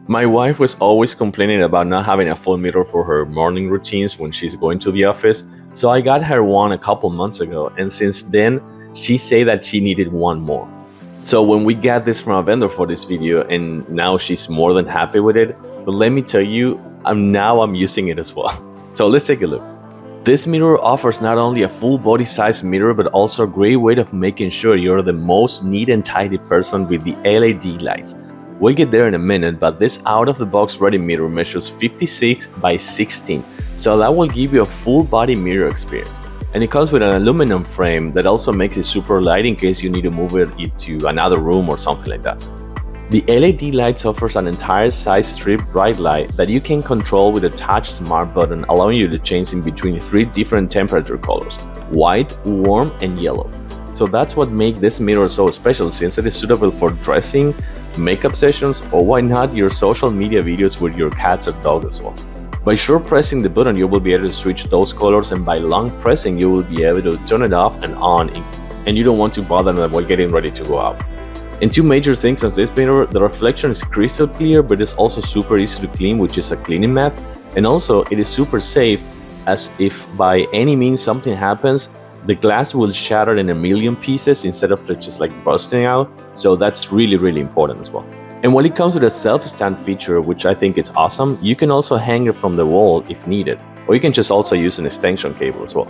My wife was always complaining about not having a full mirror for her morning routines when she's going to the office, so I got her one a couple months ago, and since then, she said that she needed one more. So when we got this from a vendor for this video, and now she's more than happy with it, but let me tell you, I'm using it as well. So let's take a look. This mirror offers not only a full body size mirror, but also a great way of making sure you're the most neat and tidy person with the LED lights. We'll get there in a minute, but this out-of-the-box ready mirror measures 56 by 16, so that will give you a full body mirror experience. And it comes with an aluminum frame that also makes it super light in case you need to move it into another room or something like that. The LED lights offers an entire size strip bright light that you can control with a touch smart button, allowing you to change in between 3 different temperature colors: white, warm, and yellow. So that's what makes this mirror so special, since it is suitable for dressing, makeup sessions, or why not your social media videos with your cats or dog as well. By short pressing the button, you will be able to switch those colors, and by long pressing, you will be able to turn it off and on, and you don't want to bother them while getting ready to go out. And two major things on this mirror: the reflection is crystal clear, but it's also super easy to clean, which is a cleaning mat, and also it is super safe, as if by any means something happens, the glass will shatter in a million pieces instead of just like busting out, so that's really important as well. And when it comes to the self-stand feature, which I think is awesome, you can also hang it from the wall if needed, or you can just also use an extension cable as well.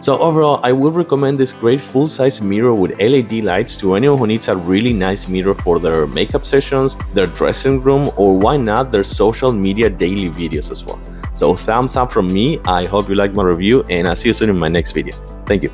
So overall, I would recommend this great full-size mirror with LED lights to anyone who needs a really nice mirror for their makeup sessions, their dressing room, or why not their social media daily videos as well. So thumbs up from me. I hope you liked my review, and I'll see you soon in my next video. Thank you.